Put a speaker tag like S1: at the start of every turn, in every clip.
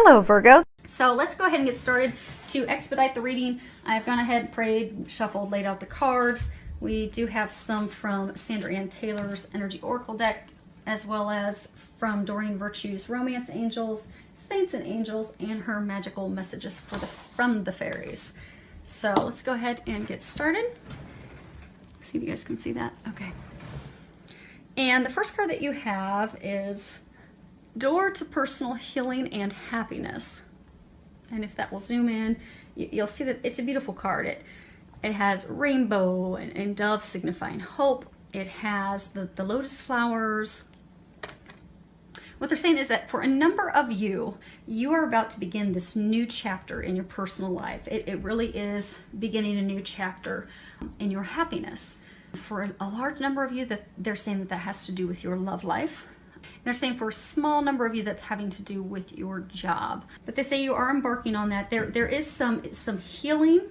S1: Hello, Virgo.
S2: So let's go ahead and get started. To expedite the reading, I've gone ahead, prayed, shuffled, laid out the cards. We do have some from Sandra Ann Taylor's Energy Oracle deck, as well as from Doreen Virtue's Romance Angels, Saints and Angels, and her magical messages from the fairies. So let's go ahead and get started. See if you guys can see that. Okay. And the first card that you have is Door to Personal Healing and Happiness. And if that will zoom in, you'll see that it's a beautiful card. It has rainbow and dove signifying hope. It has the lotus flowers. What they're saying is that for a number of you, you are about to begin this new chapter in your personal life. It really is beginning a new chapter in your happiness. For a large number of you, that they're saying that has to do with your love life. They're saying for a small number of you that's having to do with your job. But they say you are embarking on that. There is some healing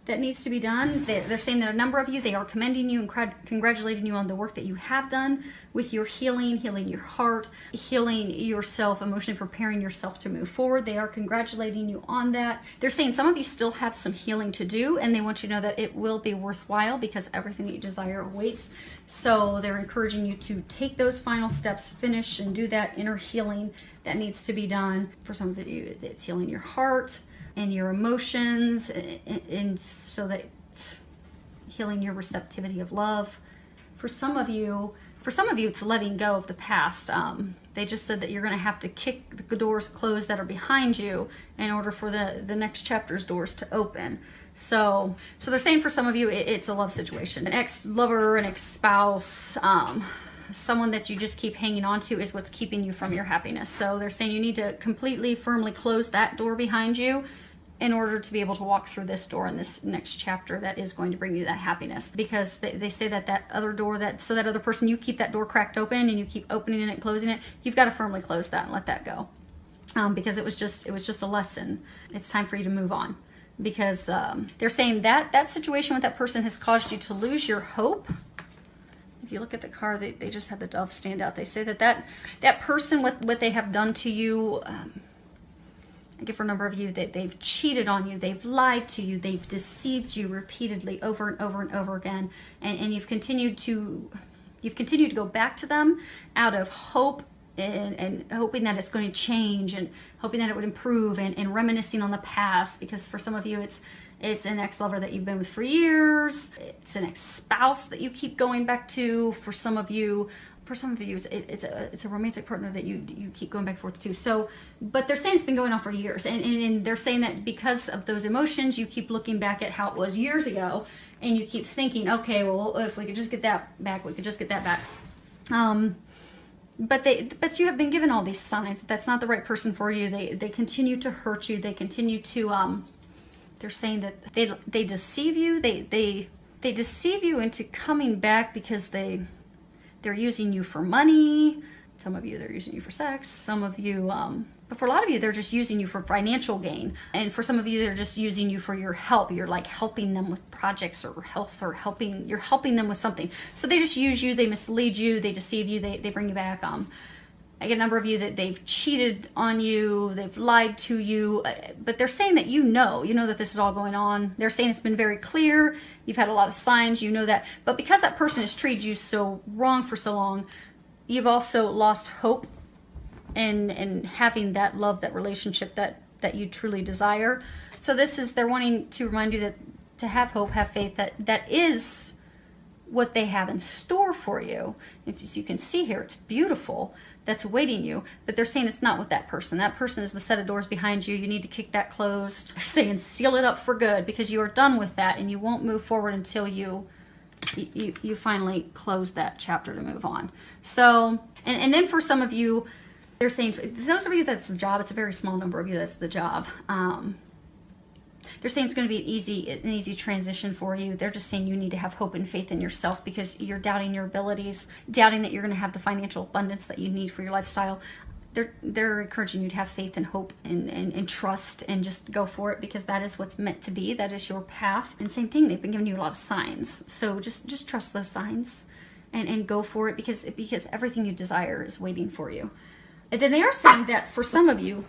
S2: that needs to be done. They're saying that a number of you, they are commending you and congratulating you on the work that you have done with your healing your heart, healing yourself, emotionally preparing yourself to move forward. They are congratulating you on that. They're saying some of you still have some healing to do, and they want you to know that it will be worthwhile because everything that you desire awaits. So they're encouraging you to take those final steps, finish and do that inner healing that needs to be done. For some of you, it's healing your heart and your emotions, and so that healing your receptivity of love. For some of you, it's letting go of the past. They just said that you're going to have to kick the doors closed that are behind you in order for the next chapter's doors to open. So they're saying for some of you, it's a love situation. An ex-lover, an ex-spouse, someone that you just keep hanging on to is what's keeping you from your happiness. So they're saying you need to completely, firmly close that door behind you in order to be able to walk through this door in this next chapter that is going to bring you that happiness. Because they say that other door, that other person, you keep that door cracked open and you keep opening it and closing it, you've got to firmly close that and let that go. Because it was just a lesson. It's time for you to move on. Because they're saying that situation with that person has caused you to lose your hope. If you look at the card, they just have the dove stand out. They say that person, what they have done to you, I give for a number of you that they've cheated on you, they've lied to you, they've deceived you repeatedly over and over and over again, and you've continued to go back to them out of hope and hoping that it's going to change and hoping that it would improve and reminiscing on the past. Because for some of you, it's an ex-lover that you've been with for years. It's an ex-spouse that you keep going back to. For some of you, it's a romantic partner that you keep going back and forth to. So, but they're saying it's been going on for years, and they're saying that because of those emotions, you keep looking back at how it was years ago, and you keep thinking, okay, well, if we could just get that back, we could just get that back. But you have been given all these signs that that's not the right person for you. They continue to hurt you. They continue to they're saying that they deceive you. They deceive you into coming back because they're using you for money. Some of you, they're using you for sex. Some of you, but for a lot of you, they're just using you for financial gain. And for some of you, they're just using you for your help. You're like helping them with projects or health, or you're helping them with something. So they just use you, they mislead you, they deceive you, they bring you back. I get a number of you that they've cheated on you, they've lied to you, but they're saying that you know that this is all going on. They're saying it's been very clear, you've had a lot of signs, you know that. But because that person has treated you so wrong for so long, you've also lost hope in having that love, that relationship that you truly desire. So they're wanting to remind you that to have hope, have faith, that is what they have in store for you. If you can see here, it's beautiful, that's awaiting you. But they're saying it's not with that person. That person is the set of doors behind you. You need to kick that closed. They're saying seal it up for good, because you are done with that, and you won't move forward until you finally close that chapter to move on. So, and then for some of you, they're saying, those of you that's the job, it's a very small number of you that's the job. They're saying it's going to be an easy transition for you. They're just saying you need to have hope and faith in yourself, because you're doubting your abilities, doubting that you're going to have the financial abundance that you need for your lifestyle. They're encouraging you to have faith and hope and trust, and just go for it, because that is what's meant to be. That is your path. And same thing, they've been giving you a lot of signs. So just trust those signs and go for it, because everything you desire is waiting for you. And then they are saying that for some of you,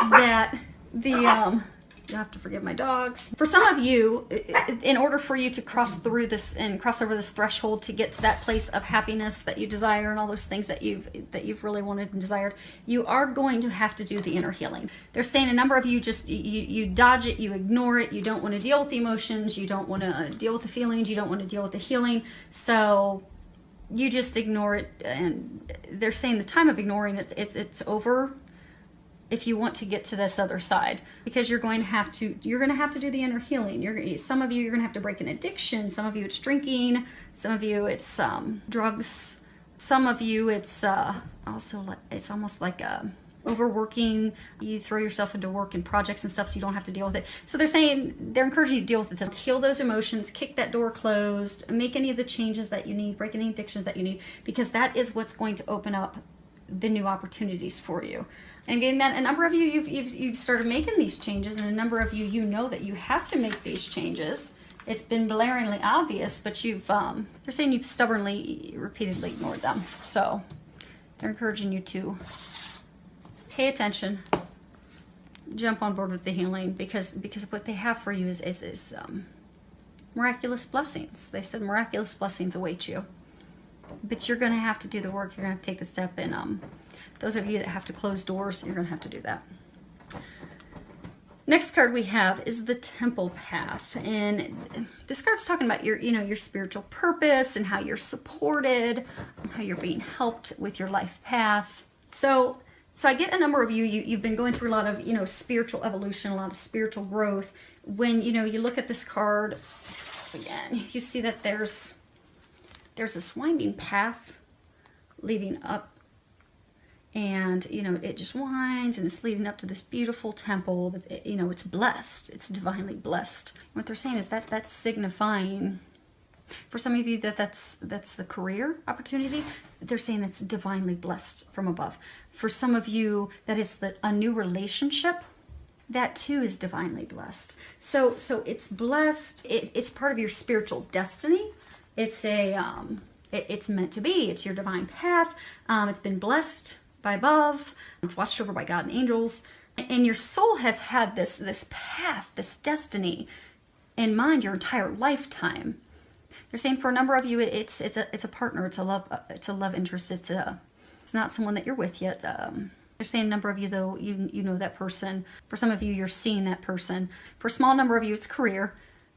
S2: that you'll have to forgive my dogs. For some of you, in order for you to cross through this and cross over this threshold to get to that place of happiness that you desire and all those things that you've really wanted and desired, you are going to have to do the inner healing. They're saying a number of you just, you dodge it, you ignore it, you don't want to deal with the emotions, you don't want to deal with the feelings, you don't want to deal with the healing, so you just ignore it. And they're saying the time of ignoring it's over if you want to get to this other side, because you're going to have to do the inner healing. Some of you, you're going to have to break an addiction. Some of you, it's drinking. Some of you, it's drugs. Some of you, it's it's almost like overworking. You throw yourself into work and projects and stuff so you don't have to deal with it. So they're encouraging you to deal with it. Heal those emotions, kick that door closed, make any of the changes that you need, break any addictions that you need, because that is what's going to open up the new opportunities for you. And again, that a number of you, you've started making these changes, and a number of you, you know that you have to make these changes. It's been blaringly obvious, but they're saying you've stubbornly, repeatedly ignored them. So they're encouraging you to pay attention, jump on board with the healing, because what they have for you is miraculous blessings. They said miraculous blessings await you, but you're going to have to do the work. You're going to have to take the step, and those of you that have to close doors, you're going to have to do that. Next card we have is the Temple Path, and this card's talking about your spiritual purpose and how you're supported, how you're being helped with your life path. So I get a number of you've been going through a lot of spiritual evolution, a lot of spiritual growth. When you look at this card again, you see that there's this winding path leading up. And, it just winds and it's leading up to this beautiful temple that, it's blessed. It's divinely blessed. What they're saying is that's signifying, for some of you, that's the career opportunity. They're saying that's divinely blessed from above. For some of you, that is a new relationship. That too is divinely blessed. So it's blessed. It's part of your spiritual destiny. It's it's meant to be. It's your divine path. It's been blessed by above. It's watched over by God and angels. And your soul has had this path, this destiny in mind your entire lifetime. They're saying for a number of you, it's a partner, it's a love interest, it's not someone that you're with yet. They're saying a number of you, though, you know that person. For some of you, you're seeing that person. For a small number of you, it's career,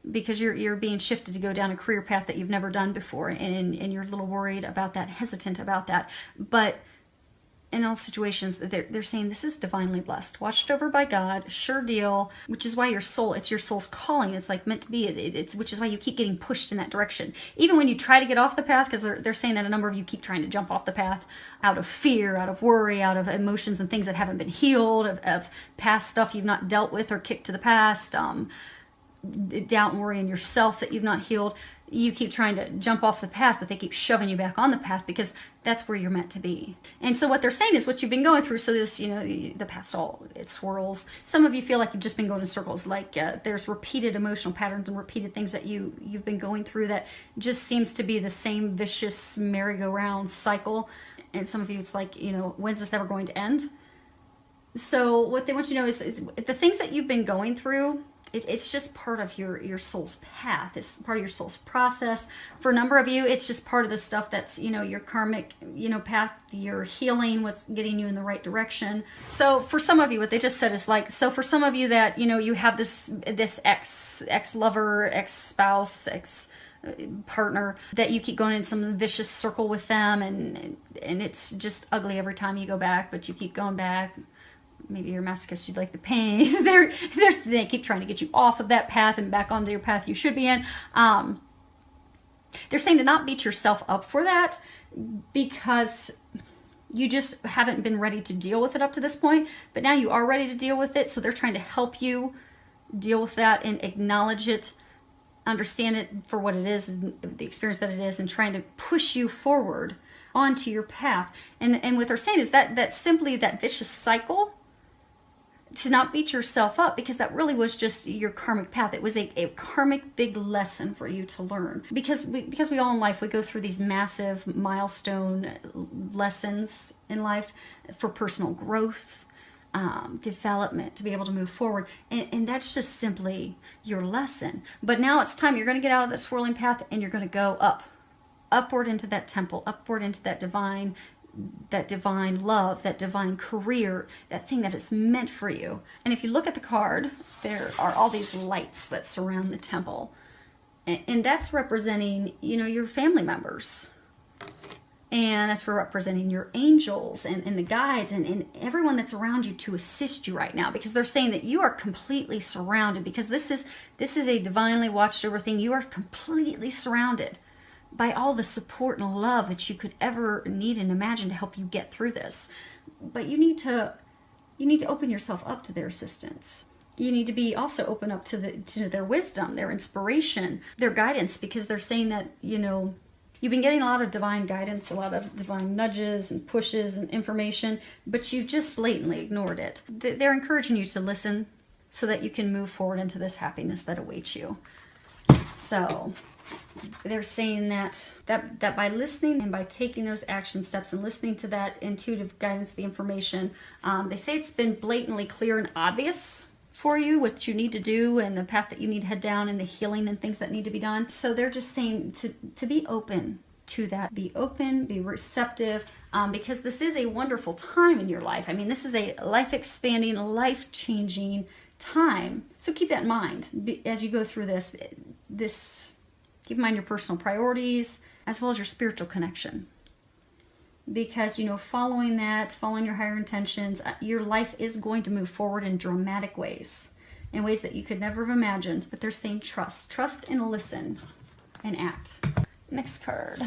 S2: because you're being shifted to go down a career path that you've never done before, and you're a little worried about that, hesitant about that. But in all situations, they're saying this is divinely blessed, watched over by God, sure deal, which is why it's your soul's calling. It's like meant to be. Which is why you keep getting pushed in that direction. Even when you try to get off the path, because they're saying that a number of you keep trying to jump off the path out of fear, out of worry, out of emotions and things that haven't been healed, of past stuff you've not dealt with or kicked to the past, doubt and worry in yourself that you've not healed. You keep trying to jump off the path, but they keep shoving you back on the path because that's where you're meant to be. And so what they're saying is what you've been going through. So this, the path's it swirls. Some of you feel like you've just been going in circles. Like there's repeated emotional patterns and repeated things that you've been going through that just seems to be the same vicious merry-go-round cycle. And some of you, it's like, when's this ever going to end? So what they want you to know is the things that you've been going through, it's just part of your soul's path. It's part of your soul's process. For a number of you, it's just part of the stuff that's, your karmic, path, your healing, what's getting you in the right direction. So for some of you, what they just said is like, so for some of you that, you have this ex-lover, ex-spouse, ex-partner, that you keep going in some vicious circle with them, and it's just ugly every time you go back, but you keep going back. Maybe you're a masochist, you'd like the pain. They keep trying to get you off of that path and back onto your path you should be in. They're saying to not beat yourself up for that, because you just haven't been ready to deal with it up to this point. But now you are ready to deal with it, so they're trying to help you deal with that and acknowledge it, understand it for what it is, and the experience that it is, and trying to push you forward onto your path. And what they're saying is that simply that vicious cycle, to not beat yourself up, because that really was just your karmic path. It was a karmic big lesson for you to learn. Because we all in life, we go through these massive milestone lessons in life for personal growth, development to be able to move forward. And that's just simply your lesson. But now it's time. You're going to get out of that swirling path and you're going to go upward into that temple, upward into that divine love, that divine career, that thing that is meant for you. And if you look at the card, there are all these lights that surround the temple. And that's representing, you know, your family members. And that's for representing your angels and the guides and everyone that's around you to assist you right now, because they're saying that you are completely surrounded, because this is a divinely watched over thing. You are completely surrounded by all the support and love that you could ever need and imagine to help you get through this. But you need to open yourself up to their assistance. You need to be also open up to their wisdom, their inspiration, their guidance, because they're saying that, you know, you've been getting a lot of divine guidance, a lot of divine nudges and pushes and information, but you've just blatantly ignored it. They're encouraging you to listen so that you can move forward into this happiness that awaits you. So they're saying that by listening and by taking those action steps and listening to that intuitive guidance, the information, they say it's been blatantly clear and obvious for you what you need to do and the path that you need to head down and the healing and things that need to be done. So they're just saying to be open to that. Be open, be receptive, because this is a wonderful time in your life. I mean, this is a life-expanding, life-changing time. So keep that in mind as you go through this. Keep in mind your personal priorities as well as your spiritual connection. Because, you know, following your higher intentions, your life is going to move forward in dramatic ways, in ways that you could never have imagined. But they're saying trust and listen and act. Next card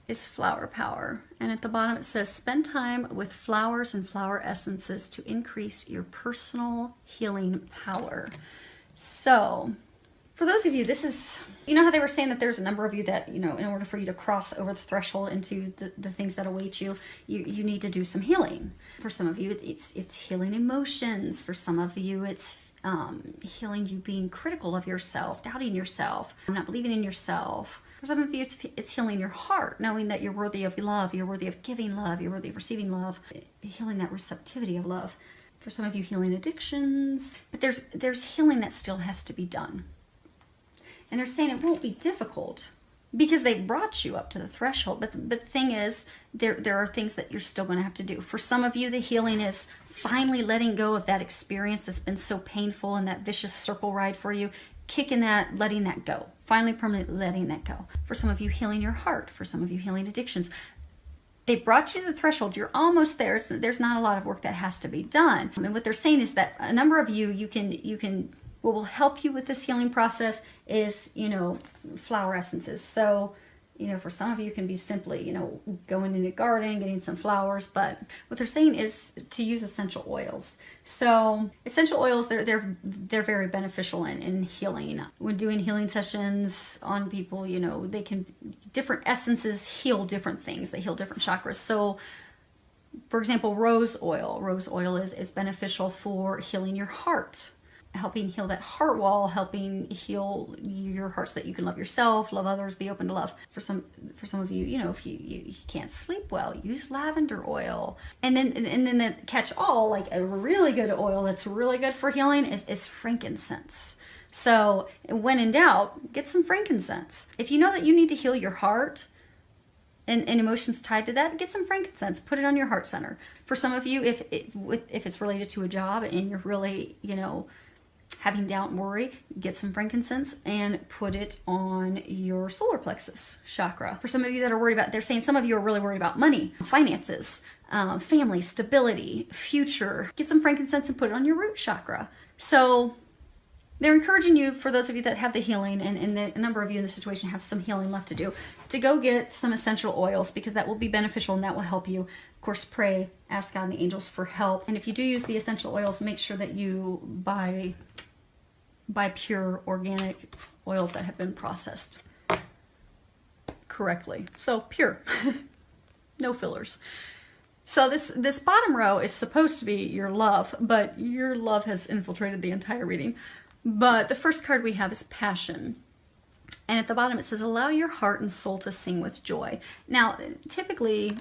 S2: is flower power. And at the bottom it says, spend time with flowers and flower essences to increase your personal healing power. So for those of you, this is, you know how they were saying that there's a number of you that, you know, in order for you to cross over the threshold into the things that await you, you need to do some healing. For some of you, it's healing emotions. For some of you, it's healing you being critical of yourself, doubting yourself, not believing in yourself. For some of you, it's healing your heart, knowing that you're worthy of love, you're worthy of giving love, you're worthy of receiving love, healing that receptivity of love. For some of you, healing addictions. But there's healing that still has to be done. And they're saying it won't be difficult because they brought you up to the threshold. But the thing is, there are things that you're still going to have to do. For some of you, the healing is finally letting go of that experience that's been so painful and that vicious circle ride for you, kicking that, letting that go. Finally, permanently letting that go. For some of you, healing your heart. For some of you, healing addictions. They brought you to the threshold. You're almost there. So there's not a lot of work that has to be done. And what they're saying is that a number of you can what will help you with this healing process is, you know, flower essences. So, you know, for some of you it can be simply, you know, going into a garden, getting some flowers. But what they're saying is to use essential oils. So essential oils, they're very beneficial in healing. When doing healing sessions on people, you know, different essences heal different things. They heal different chakras. So for example, rose oil. Rose oil is beneficial for healing your heart, helping heal that heart wall, helping heal your heart so that you can love yourself, love others, be open to love. For some of you, you know, if you can't sleep well, use lavender oil. And then the catch all, like a really good oil that's really good for healing is frankincense. So when in doubt, get some frankincense. If you know that you need to heal your heart and emotions tied to that, get some frankincense, put it on your heart center. For some of you, if it's related to a job and you're really, you know, having doubt and worry, get some frankincense and put it on your solar plexus chakra. For some of you that are worried about, they're saying some of you are really worried about money, finances, family, stability, future. Get some frankincense and put it on your root chakra. So they're encouraging you, for those of you that have the healing, and a number of you in this situation have some healing left to do, to go get some essential oils, because that will be beneficial and that will help you. Of course, pray, ask God and the angels for help. And if you do use the essential oils, make sure that you buy pure organic oils that have been processed correctly. So pure, no fillers. So this bottom row is supposed to be your love, but your love has infiltrated the entire reading. But the first card we have is passion. And at the bottom it says, allow your heart and soul to sing with joy. Now, typically,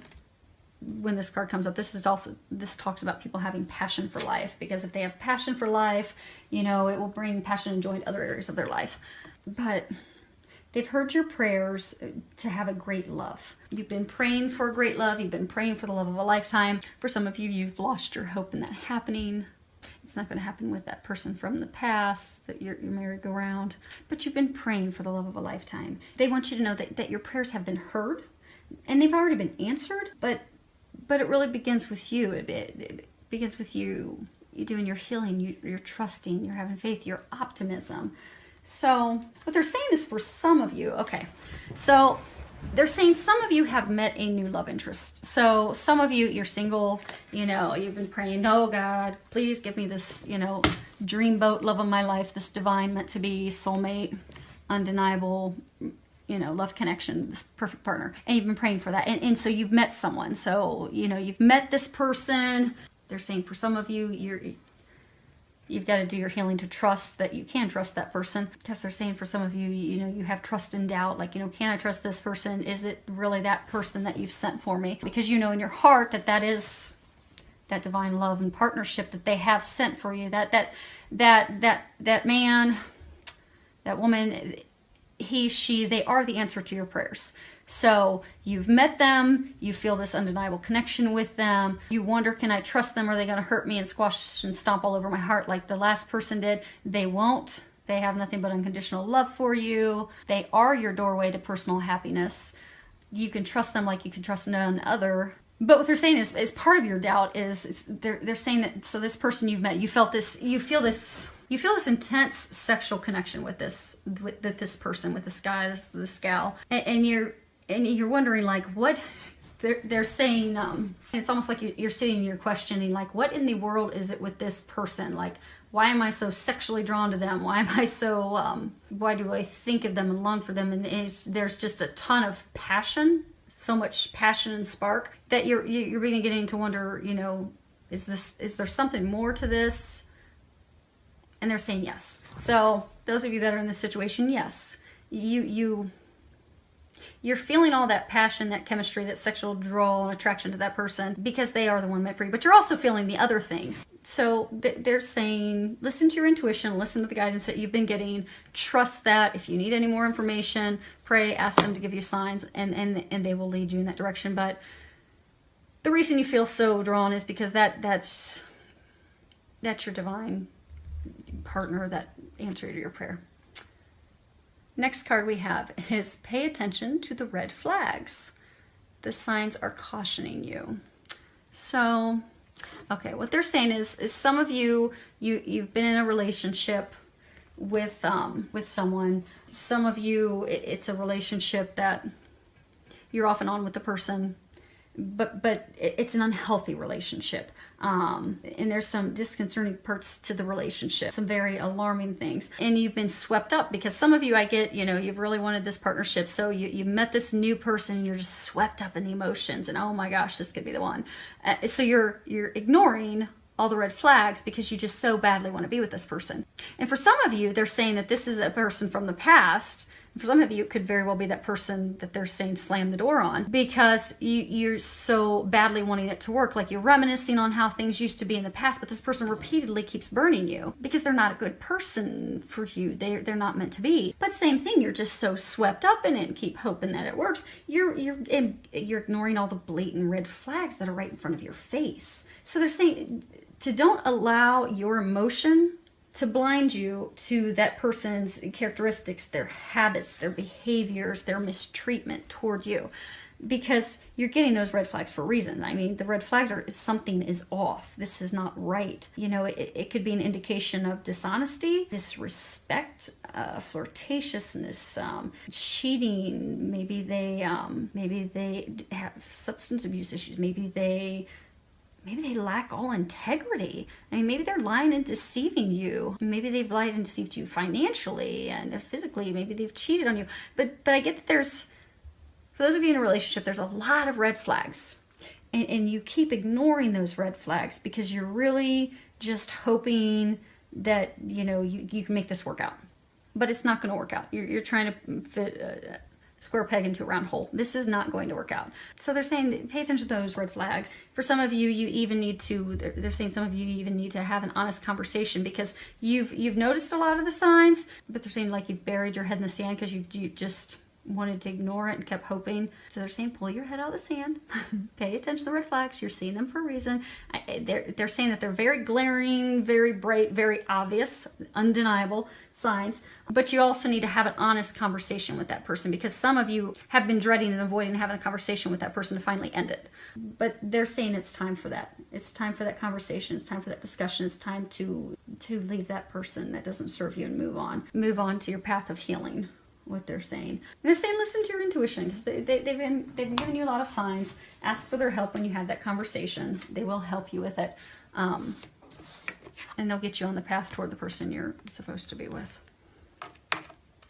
S2: when this card comes up, this talks about people having passion for life, because if they have passion for life, you know, it will bring passion and joy in other areas of their life. But they've heard your prayers to have a great love. You've been praying for a great love. You've been praying for the love of a lifetime. For some of you, you've lost your hope in that happening. It's not going to happen with that person from the past that you're merry-go-round. But you've been praying for the love of a lifetime. They want you to know that your prayers have been heard, and they've already been answered. But it really begins with you. It begins with you. You're doing your healing. You're trusting. You're having faith. Your optimism. So what they're saying is, for some of you, okay, so they're saying some of you have met a new love interest. So some of you, you're single, you know, you've been praying, oh God, please give me this, you know, dreamboat love of my life, this divine, meant to be, soulmate, undeniable, you know, love connection, this perfect partner. And you've been praying for that. And so you've met someone. So, you know, you've met this person. They're saying for some of you, you've got to do your healing to trust that you can trust that person. Because they're saying for some of you, you know, you have trust and doubt. Like, you know, can I trust this person? Is it really that person that you've sent for me? Because you know in your heart that that is that divine love and partnership that they have sent for you. That man, that woman, he, she, they are the answer to your prayers. So you've met them, you feel this undeniable connection with them, you wonder, can I trust them? Are they going to hurt me and squash and stomp all over my heart like the last person did? They won't. They have nothing but unconditional love for you. They are your doorway to personal happiness. You can trust them like you can trust none other. But what they're saying is part of your doubt is they're saying that, so this person you've met, you feel this intense sexual connection with this person, with this guy, this gal, and you're wondering, like, what they're saying. It's almost like you're sitting and you're questioning, like, what in the world is it with this person? Like, why am I so sexually drawn to them? Why am I so, why do I think of them and long for them? And there's just a ton of passion, so much passion and spark that you're beginning to wonder, you know, is there something more to this? And they're saying yes. So those of you that are in this situation, yes, you're feeling all that passion, that chemistry, that sexual draw and attraction to that person because they are the one meant for you. But you're also feeling the other things. So they're saying, listen to your intuition, listen to the guidance that you've been getting, trust that. If you need any more information, pray, ask them to give you signs, and they will lead you in that direction. But the reason you feel so drawn is because that's your divine partner, that answer to your prayer. Next card we have is pay attention to the red flags. The signs are cautioning you. So, okay, what they're saying is some of you've been in a relationship with someone. Some of you, it's a relationship that you're off and on with the person, but it's an unhealthy relationship. And there's some disconcerting parts to the relationship, some very alarming things. And you've been swept up because some of you, I get, you know, you've really wanted this partnership. So you met this new person and you're just swept up in the emotions and, oh my gosh, this could be the one. So you're ignoring all the red flags because you just so badly want to be with this person. And for some of you, they're saying that this is a person from the past. For some of you, it could very well be that person that they're saying slam the door on because you're so badly wanting it to work. Like you're reminiscing on how things used to be in the past, but this person repeatedly keeps burning you because they're not a good person for you. They're not meant to be. But same thing, you're just so swept up in it and keep hoping that it works. You're ignoring all the blatant red flags that are right in front of your face. So they're saying to don't allow your emotion to blind you to that person's characteristics, their habits, their behaviors, their mistreatment toward you, because you're getting those red flags for a reason. I mean, the red flags are something is off. This is not right. You know, it could be an indication of dishonesty, disrespect, flirtatiousness, cheating. Maybe they have substance abuse issues. Maybe they lack all integrity. I mean, maybe they're lying and deceiving you. Maybe they've lied and deceived you financially and physically. Maybe they've cheated on you. But I get that for those of you in a relationship, there's a lot of red flags. And you keep ignoring those red flags because you're really just hoping that, you know, you can make this work out. But it's not going to work out. You're trying to fit square peg into a round hole. This is not going to work out. So they're saying pay attention to those red flags. For some of you, you even need to, they're saying some of you even need to have an honest conversation, because you've noticed a lot of the signs, but they're saying like you've buried your head in the sand because you just wanted to ignore it and kept hoping. So they're saying pull your head out of the sand, pay attention to the red flags, you're seeing them for a reason. They're saying that they're very glaring, very bright, very obvious, undeniable signs, but you also need to have an honest conversation with that person, because some of you have been dreading and avoiding having a conversation with that person to finally end it. But they're saying it's time for that. It's time for that conversation, it's time for that discussion, it's time to leave that person that doesn't serve you and move on. Move on to your path of healing. What they're saying. They're saying listen to your intuition, because they've been giving you a lot of signs. Ask for their help when you have that conversation. They will help you with it. And they'll get you on the path toward the person you're supposed to be with.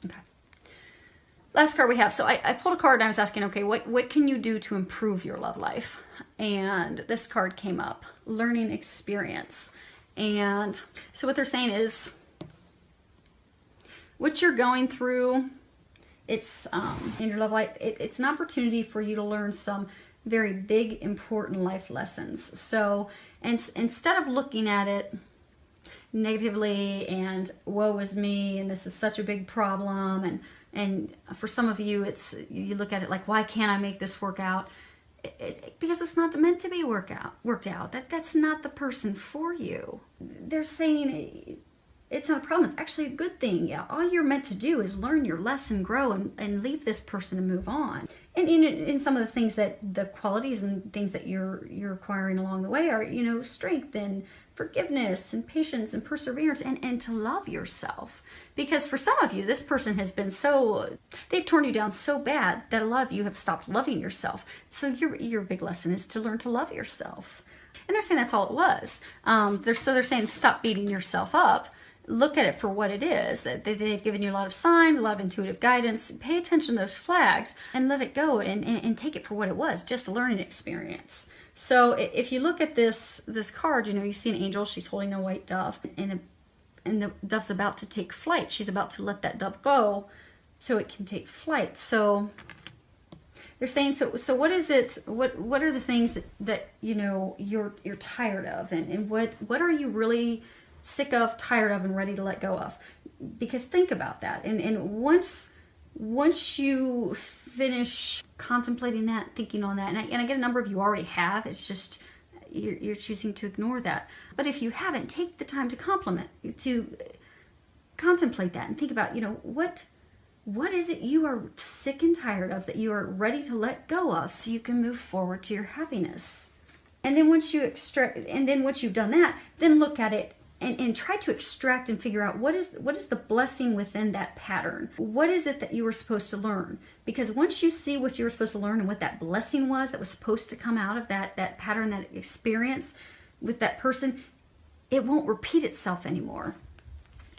S2: Okay. Last card we have. So I pulled a card and I was asking, okay, what can you do to improve your love life? And this card came up, learning experience. And so what they're saying is what you're going through, it's in your love life, it's an opportunity for you to learn some very big, important life lessons. So instead of looking at it negatively and woe is me and this is such a big problem, and for some of you you look at it like, why can't I make this work out? Because it's not meant to be worked out. That's not the person for you. They're saying it's not a problem. It's actually a good thing. Yeah, all you're meant to do is learn your lesson, grow, and leave this person and move on. And in some of the things that the qualities and things that you're acquiring along the way are, strength and forgiveness and patience and perseverance, and to love yourself. Because for some of you, this person has been they've torn you down so bad that a lot of you have stopped loving yourself. So your big lesson is to learn to love yourself. And they're saying that's all it was. They're saying stop beating yourself up. Look at it for what it is. They've given you a lot of signs, a lot of intuitive guidance. Pay attention to those flags and let it go and take it for what it was, just a learning experience. So if you look at this card, you see an angel. She's holding a white dove, and the dove's about to take flight. She's about to let that dove go so it can take flight. So they're saying, so what is it? What are the things that you're tired of, and what are you really sick of, tired of, and ready to let go of? Because think about that, and once you finish contemplating that, thinking on that, and I get a number of you already have, it's just you're choosing to ignore that. But if you haven't, take the time to contemplate that and think about, what is it you are sick and tired of that you are ready to let go of so you can move forward to your happiness. And then once you've done that, then look at it and try to extract and figure out what is the blessing within that pattern. What is it that you were supposed to learn? Because once you see what you were supposed to learn and what that blessing was that was supposed to come out of that pattern, that experience with that person, it won't repeat itself anymore.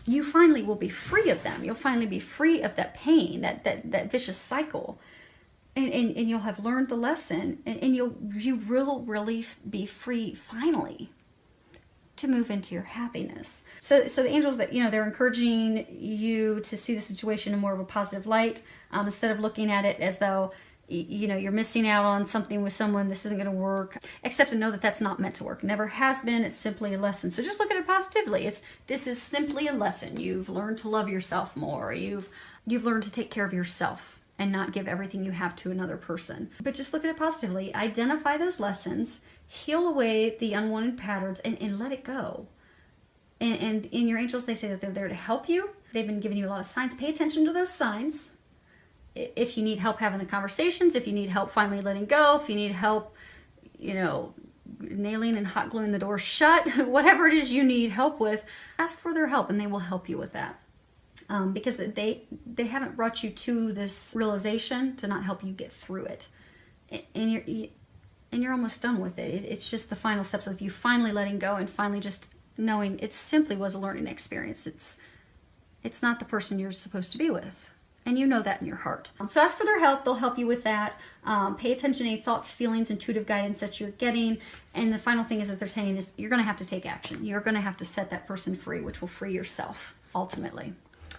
S2: You finally will be free of them. You'll finally be free of that pain, that vicious cycle. And you'll have learned the lesson, and you will really be free finally to move into your happiness. So the angels, that they're encouraging you to see the situation in more of a positive light, instead of looking at it as though you're missing out on something with someone, this isn't going to work. Accept and know that that's not meant to work. Never has been. It's simply a lesson. So just look at it positively. This is simply a lesson. You've learned to love yourself more. You've learned to take care of yourself and not give everything you have to another person. But just look at it positively. Identify those lessons, heal away the unwanted patterns, and let it go. And in your angels, they say that they're there to help you. They've been giving you a lot of signs. Pay attention to those signs. If you need help having the conversations, if you need help finally letting go, if you need help, nailing and hot gluing the door shut, whatever it is you need help with, ask for their help and they will help you with that. Because they haven't brought you to this realization to not help you get through it. And you're almost done with it. It's just the final steps of you finally letting go and finally just knowing it simply was a learning experience. It's not the person you're supposed to be with. And you know that in your heart. So ask for their help. They'll help you with that. Pay attention to any thoughts, feelings, intuitive guidance that you're getting. And the final thing is that they're saying is you're going to have to take action. You're going to have to set that person free, which will free yourself ultimately.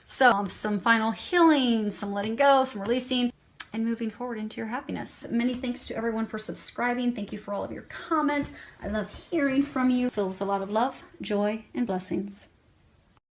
S2: So some final healing, some letting go, some releasing. and moving forward into your happiness. Many thanks to everyone for subscribing. Thank you for all of your comments. I love hearing from you. Filled with a lot of love, joy, and blessings.